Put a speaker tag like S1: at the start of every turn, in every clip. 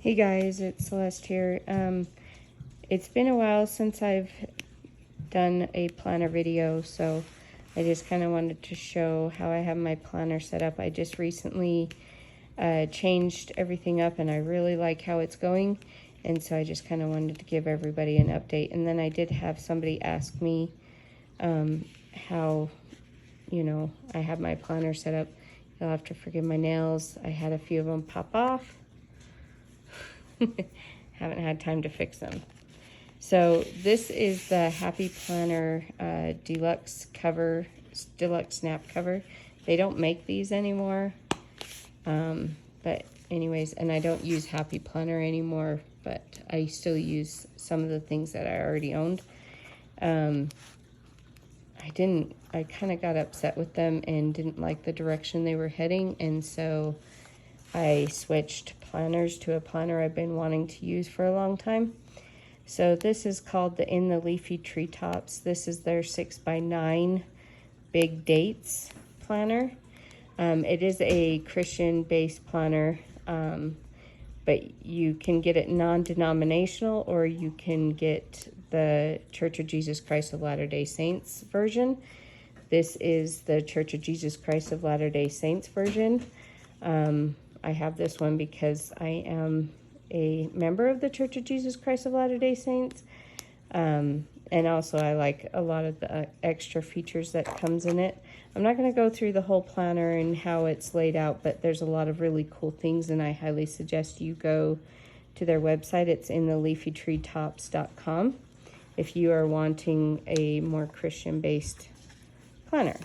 S1: Hey guys, it's Celeste here. It's been a while since I've done a planner video, so I just kind of wanted to show how I have my planner set up. I just recently changed everything up and I really like how it's going, and so I just kind of wanted to give everybody an update. And then I did have somebody ask me how, I have my planner set up. You'll have to forgive my nails. I had a few of them pop off. Haven't had time to fix them. So this is the Happy Planner deluxe snap cover. They don't make these anymore, but anyways, and I don't use Happy Planner anymore, but I still use some of the things that I already owned. I kind of got upset with them and didn't like the direction they were heading, and so I switched planners to a planner I've been wanting to use for a long time. So this is called the In the Leafy Treetops. This is their 6x9 big dates planner. It is a Christian-based planner, but you can get it non-denominational, or you can get the Church of Jesus Christ of Latter-day Saints version. This is the Church of Jesus Christ of Latter-day Saints version. I have this one because I am a member of the Church of Jesus Christ of Latter-day Saints. And also I like a lot of the extra features that comes in it. I'm not going to go through the whole planner and how it's laid out, but there's a lot of really cool things, and I highly suggest you go to their website. It's intheleafytreetops.com if you are wanting a more Christian-based planner.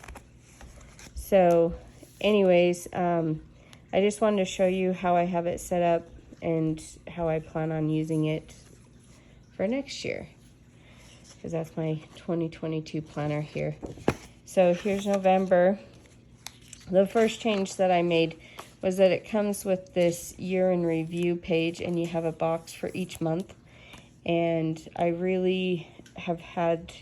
S1: So anyways, I just wanted to show you how I have it set up and how I plan on using it for next year, because that's my 2022 planner here. So here's November. The first change that I made was that it comes with this year in review page, and you have a box for each month. And I really have had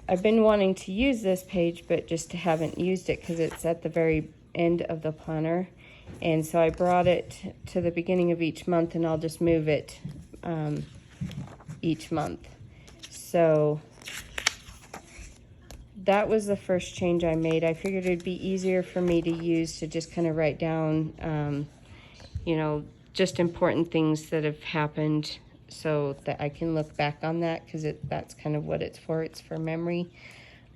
S1: I've been wanting to use this page, but just haven't used it because it's at the very end of the planner. And so I brought it to the beginning of each month, and I'll just move it each month. So that was the first change I made. I figured it'd be easier for me to use to just kind of write down, just important things that have happened, so that I can look back on that, because that's kind of what it's for. It's for memory.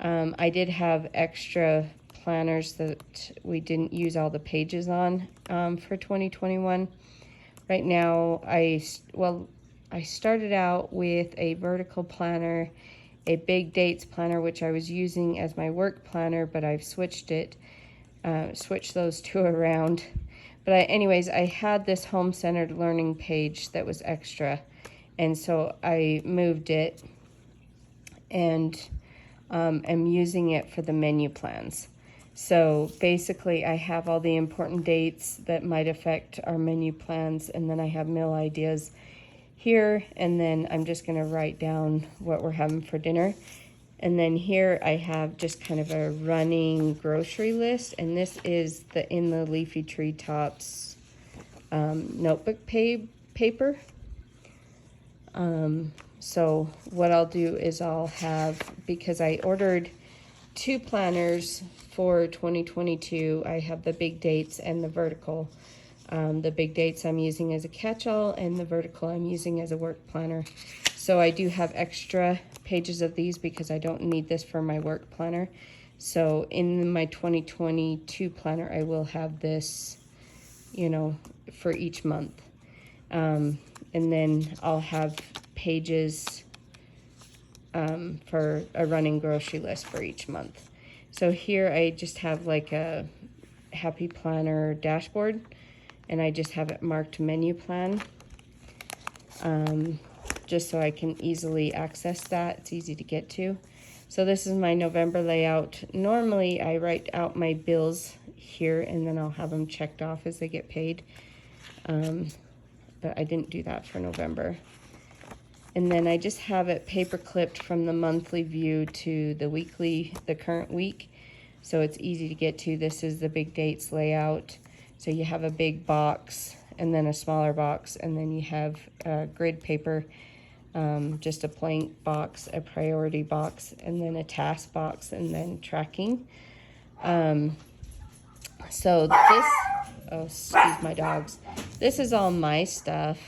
S1: I did have extra planners that we didn't use all the pages on for 2021. Right now, I started out with a vertical planner, a big dates planner, which I was using as my work planner, but I've switched those two around. But I had this home-centered learning page that was extra, and so I moved it and am using it for the menu plans. So basically I have all the important dates that might affect our menu plans, and then I have meal ideas here, and then I'm just going to write down what we're having for dinner. And then here I have just kind of a running grocery list, and this is the In the Leafy Treetops notebook paper. So what I'll do is I'll have, because I ordered 2 planners for 2022, I have the big dates and the vertical. The big dates I'm using as a catch-all, and the vertical I'm using as a work planner. So I do have extra pages of these because I don't need this for my work planner. So in my 2022 planner, I will have this, for each month. And then I'll have pages for a running grocery list for each month. So here I just have like a Happy Planner dashboard, and I just have it marked menu plan, just so I can easily access that. It's easy to get to. So this is my November layout. Normally I write out my bills here, and then I'll have them checked off as they get paid. But I didn't do that for November. And then I just have it paper clipped from the monthly view to the current week. so it's easy to get to. This is the big dates layout. So you have a big box and then a smaller box, and then you have grid paper, just a blank box, a priority box, and then a task box, and then tracking. So this, oh, excuse my dogs. This is all my stuff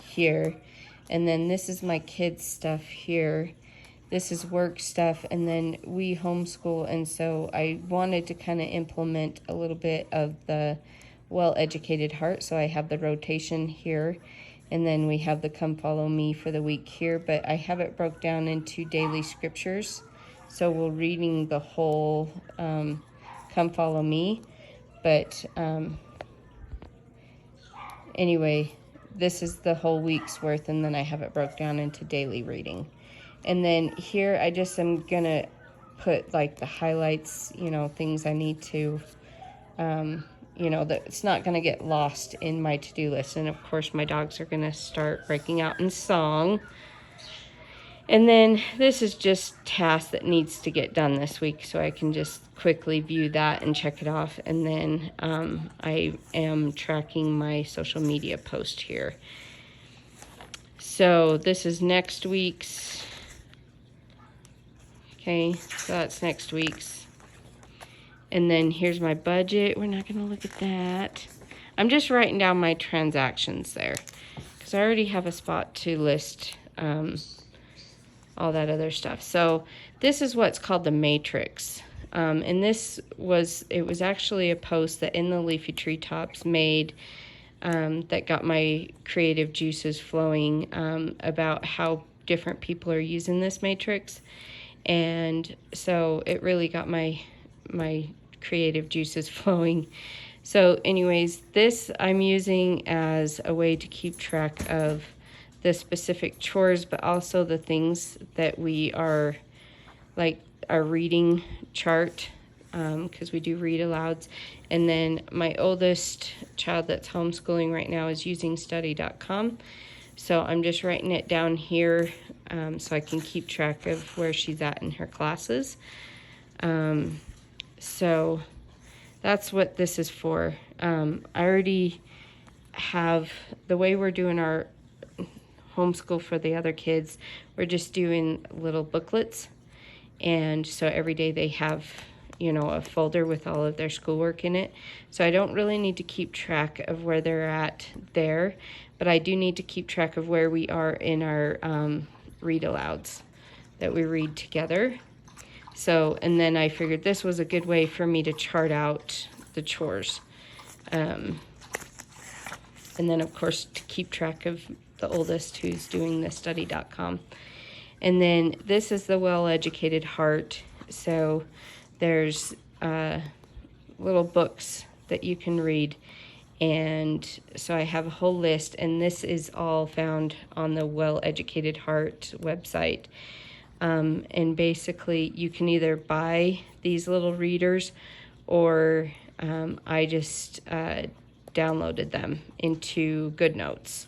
S1: here. And then this is my kids' stuff here. This is work stuff. And then we homeschool. And so I wanted to kind of implement a little bit of the well-educated heart. So I have the rotation here. And then we have the come follow me for the week here. But I have it broke down into daily scriptures. So we're reading the whole come follow me. But anyway, this is the whole week's worth, and then I have it broke down into daily reading. And then here I just am gonna put like the highlights, you know, things I need to, you know, that it's not gonna get lost in my to-do list. And of course my dogs are gonna start breaking out in song. And then this is just tasks that needs to get done this week, so I can just quickly view that and check it off. And then I am tracking my social media post here. So this is next week's. Okay, so that's next week's. And then here's my budget. We're not gonna look at that. I'm just writing down my transactions there, because I already have a spot to list all that other stuff. So this is what's called the matrix. And this was, it was actually a post that In the Leafy Treetops made that got my creative juices flowing about how different people are using this matrix. And so it really got my creative juices flowing. So anyways, this I'm using as a way to keep track of the specific chores, but also the things that we are, like our reading chart, because we do read alouds. And then my oldest child that's homeschooling right now is using study.com. So I'm just writing it down here so I can keep track of where she's at in her classes. So that's what this is for. I already have, the way we're doing our homeschool for the other kids, we're just doing little booklets. And so every day they have, you know, a folder with all of their schoolwork in it. So I don't really need to keep track of where they're at there, but I do need to keep track of where we are in our read alouds that we read together. So, and then I figured this was a good way for me to chart out the chores. And then of course to keep track of the oldest who's doing the study.com. And then this is the well-educated heart. So there's little books that you can read. And so I have a whole list, and this is all found on the Well-Educated Heart website. And basically you can either buy these little readers, or I just downloaded them into GoodNotes.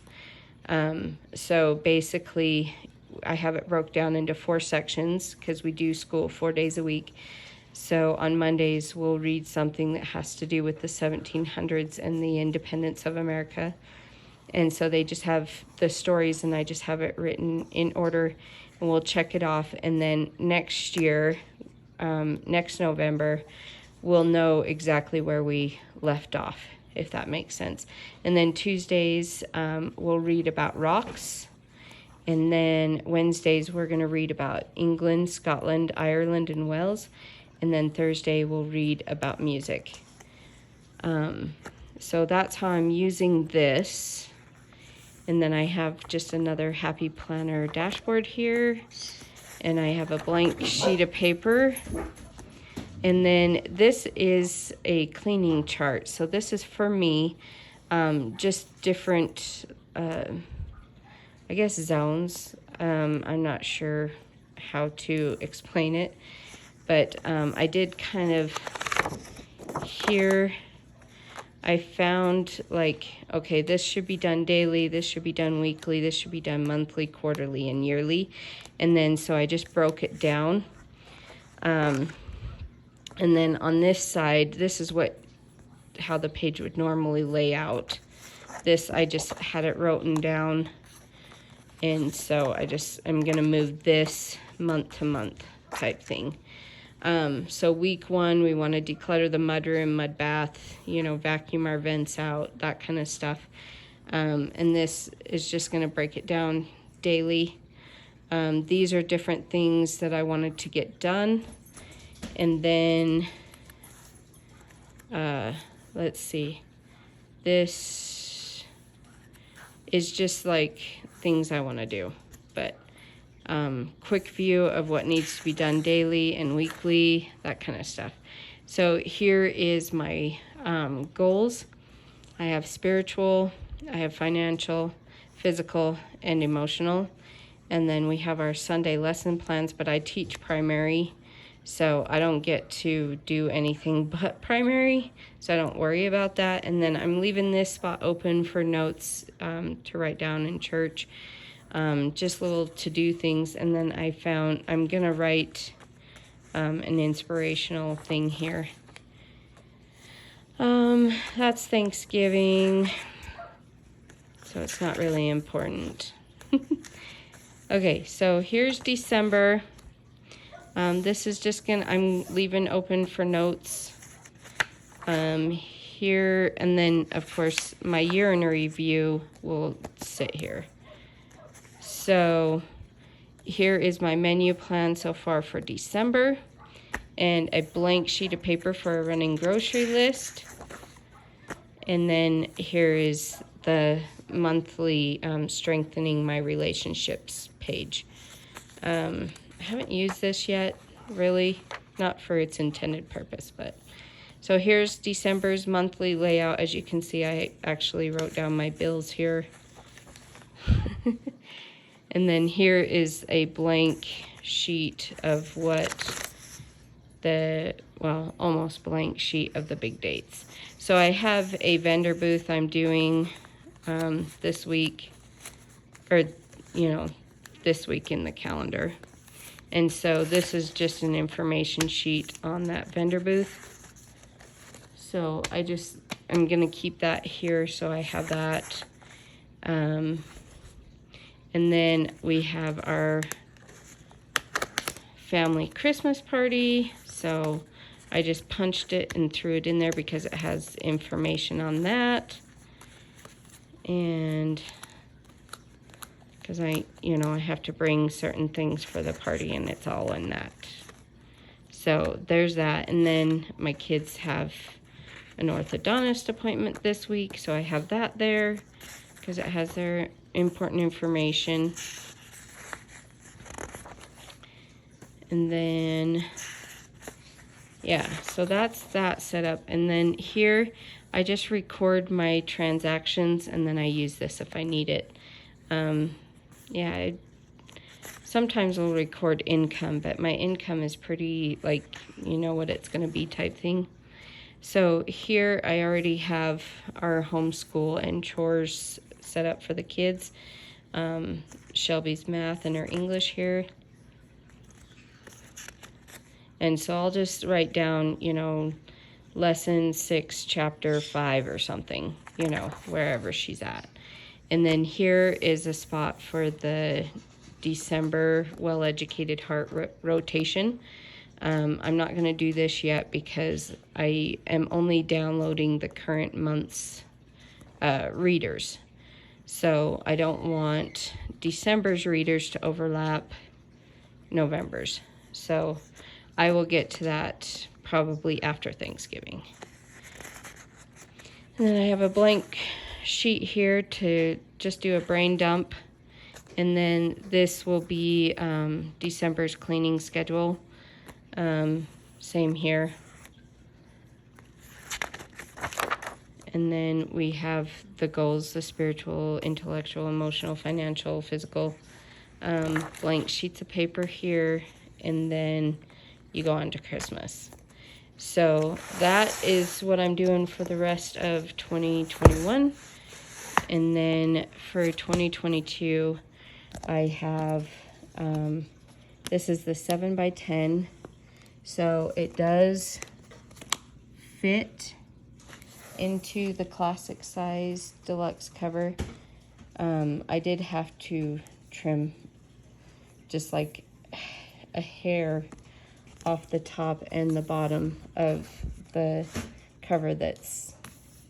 S1: So basically I have it broke down into 4 sections because we do school 4 days a week. So on Mondays we'll read something that has to do with the 1700s and the independence of America. And so they just have the stories, and I just have it written in order, and we'll check it off. And then next year, next November, we'll know exactly where we left off, if that makes sense. And then Tuesdays, we'll read about rocks. And then Wednesdays, we're going to read about England, Scotland, Ireland, and Wales. And then Thursday, we'll read about music. So that's how I'm using this. And then I have just another Happy Planner dashboard here. And I have a blank sheet of paper. And then this is a cleaning chart. So this is for me, just different, I guess, zones. I'm not sure how to explain it, but I did kind of here. I found like, okay, this should be done daily, this should be done weekly, this should be done monthly, quarterly, and yearly. And then so I just broke it down. And then on this side, this is how the page would normally lay out. This, I just had it written down, and so I'm gonna move this month to month type thing. So week 1, we want to declutter the mudroom, mud bath, vacuum our vents out, that kind of stuff. And this is just going to break it down daily. These are different things that I wanted to get done. And then, let's see, this is just like things I want to do, but quick view of what needs to be done daily and weekly, that kind of stuff. So here is my goals. I have spiritual, I have financial, physical, and emotional. And then we have our Sunday lesson plans, but I teach primary, so I don't get to do anything but primary, so I don't worry about that. And then I'm leaving this spot open for notes to write down in church. Just little to-do things. And then I'm gonna write an inspirational thing here. That's Thanksgiving, so it's not really important. Okay, so here's December. This is just I'm leaving open for notes here, and then of course my year in review will sit here. So here is my menu plan so far for December, and a blank sheet of paper for a running grocery list. And then here is the monthly strengthening my relationships page. I haven't used this yet, really, not for its intended purpose, but so here's December's monthly layout. As you can see, I actually wrote down my bills here. And then here is a blank sheet of almost blank sheet of the big dates. So I have a vendor booth I'm doing this week, or this week in the calendar. And so this is just an information sheet on that vendor booth. So I'm gonna keep that here so I have that. And then we have our family Christmas party. So I just punched it and threw it in there because it has information on that. And because I have to bring certain things for the party, and it's all in that. So there's that. And then my kids have an orthodontist appointment this week, so I have that there because it has their important information. And then so that's that set up. And then here I just record my transactions, and then I use this if I need it. I sometimes will record income, but my income is pretty, what it's going to be type thing. So here I already have our homeschool and chores set up for the kids. Shelby's math and her English here. And so I'll just write down, lesson 6, chapter 5 or something, wherever she's at. And then here is a spot for the December Well-Educated Heart rotation. I'm not going to do this yet because I am only downloading the current month's readers. So I don't want December's readers to overlap November's. So I will get to that probably after Thanksgiving. And then I have a blank sheet here to just do a brain dump. And then this will be December's cleaning schedule. Same here. And then we have the goals, the spiritual, intellectual, emotional, financial, physical, blank sheets of paper here. And then you go on to Christmas. So that is what I'm doing for the rest of 2021. And then for 2022, I have, this is the 7x10. So it does fit into the classic size deluxe cover. I did have to trim just like a hair off the top and the bottom of the cover that's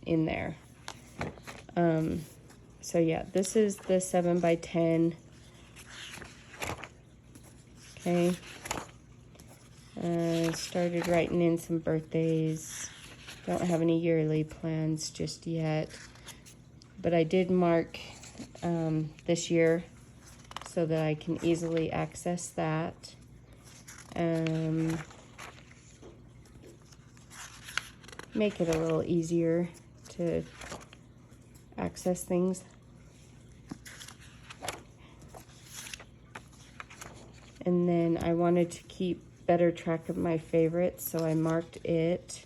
S1: in there. So yeah, this is the 7x10. Okay. Started writing in some birthdays. Don't have any yearly plans just yet. But I did mark this year so that I can easily access that. Make it a little easier to access things. And then I wanted to keep better track of my favorites, so I marked it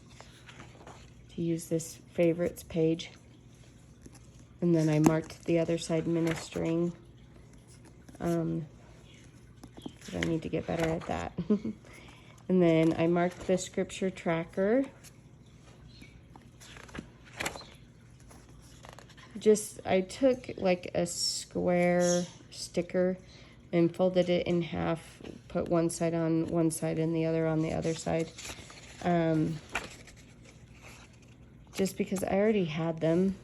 S1: to use this favorites page. And then I marked the other side ministering. I need to get better at that. And then I marked the scripture tracker. I took like a square sticker and folded it in half, put one side on one side and the other on the other side. Just because I already had them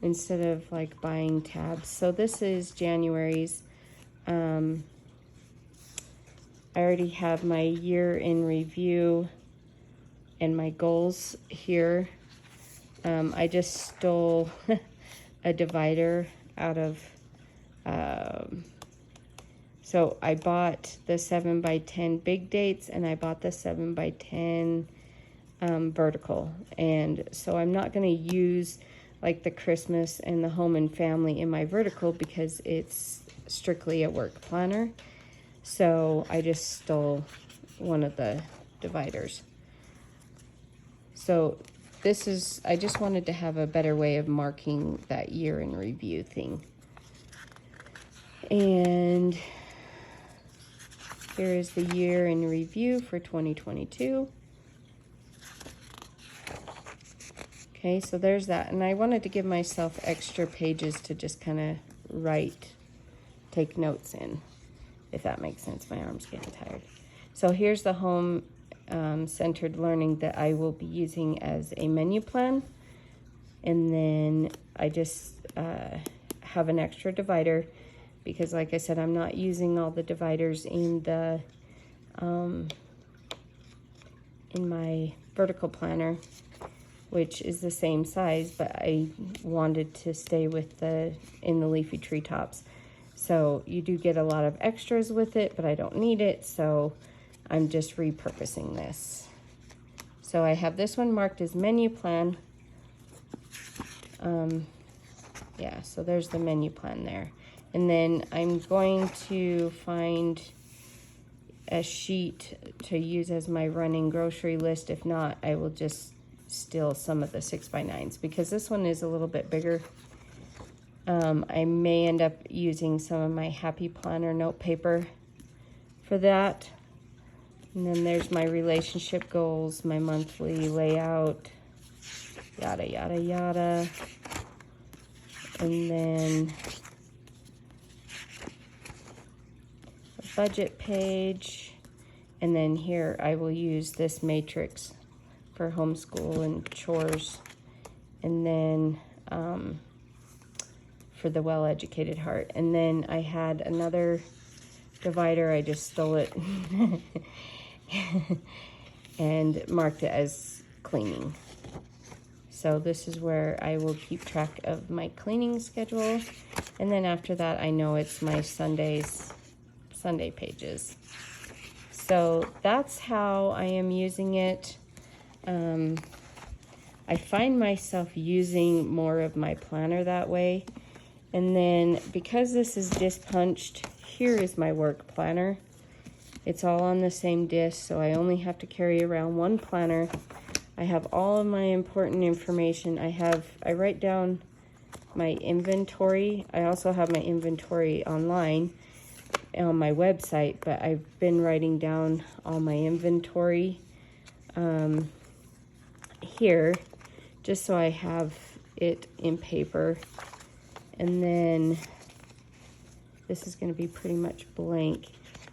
S1: instead of like buying tabs. So this is January's. I already have my year in review and my goals here. I just stole a divider out of, so I bought the 7x10 big dates and I bought the 7x10 vertical. And so I'm not going to use like the Christmas and the home and family in my vertical because it's strictly a work planner. So I just stole one of the dividers. So this is, I just wanted to have a better way of marking that year in review thing. And here is the year in review for 2022. Okay, so there's that. And I wanted to give myself extra pages to just kind of take notes in, if that makes sense. My arm's getting tired. So here's the home centered learning that I will be using as a menu plan. And then I just have an extra divider because, like I said, I'm not using all the dividers in the in my vertical planner, which is the same size, but I wanted to stay with in the leafy treetops. So you do get a lot of extras with it, but I don't need it, so I'm just repurposing this. So I have this one marked as menu plan. Yeah, so there's the menu plan there. And then I'm going to find a sheet to use as my running grocery list. If not, I will just steal some of the 6x9s because this one is a little bit bigger. I may end up using some of my Happy Planner note paper for that. And then there's my relationship goals, my monthly layout, yada, yada, yada. And then a budget page. And then here I will use this matrix for homeschool and chores. And then for the well-educated heart. And then I had another divider, I just stole it and marked it as cleaning. So this is where I will keep track of my cleaning schedule. And then after that, I know it's my Sunday pages. So that's how I am using it. I find myself using more of my planner that way. And then because this is disc punched, here is my work planner. It's all on the same disc, so I only have to carry around one planner. I have all of my important information. I write down my inventory. I also have my inventory online on my website, but I've been writing down all my inventory here, just so I have it in paper. And then this is going to be pretty much blank.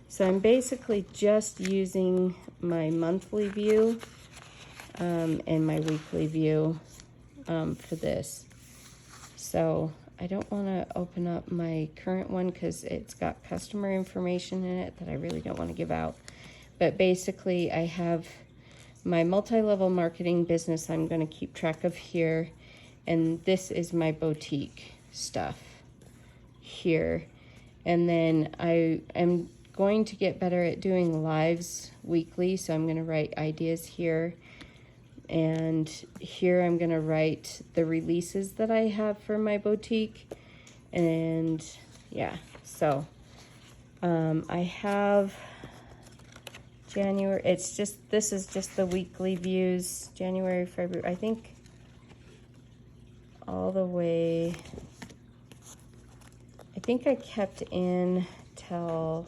S1: So I'm basically just using my monthly view and my weekly view for this. So I don't want to open up my current one because it's got customer information in it that I really don't want to give out. But basically I have my multi-level marketing business I'm going to keep track of here. And this is my boutique stuff here. And then I am going to get better at doing lives weekly. So I'm going to write ideas here. And here I'm going to write the releases that I have for my boutique. And yeah, so I have January, this is just the weekly views, January, February, I think all the way, I think I kept in till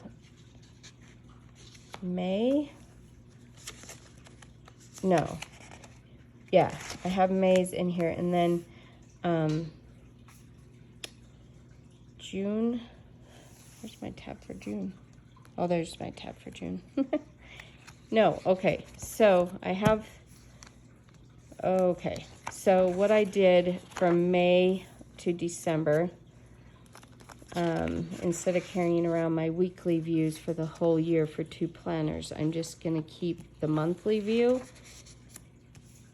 S1: May. No. Yeah, I have May's in here, and then June. Where's my tab for June? Oh, there's my tab for June. No, okay, so I have, okay, so what I did from May to December, instead of carrying around my weekly views for the whole year for 2 planners, I'm just gonna keep the monthly view,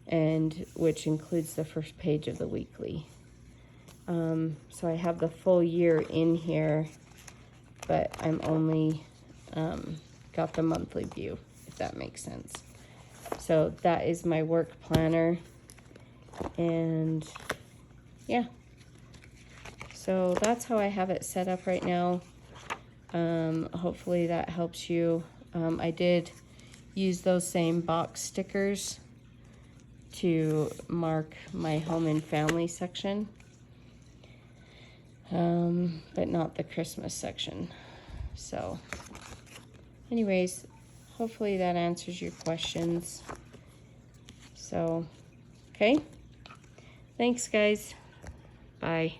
S1: and which includes the first page of the weekly. So I have the full year in here, but I'm only got the monthly view, if that makes sense. So that is my work planner, and yeah, so that's how I have it set up right now. Hopefully that helps you. I did use those same box stickers to mark my home and family section, but not the Christmas section. So anyways, hopefully that answers your questions. So, okay. Thanks, guys. Bye.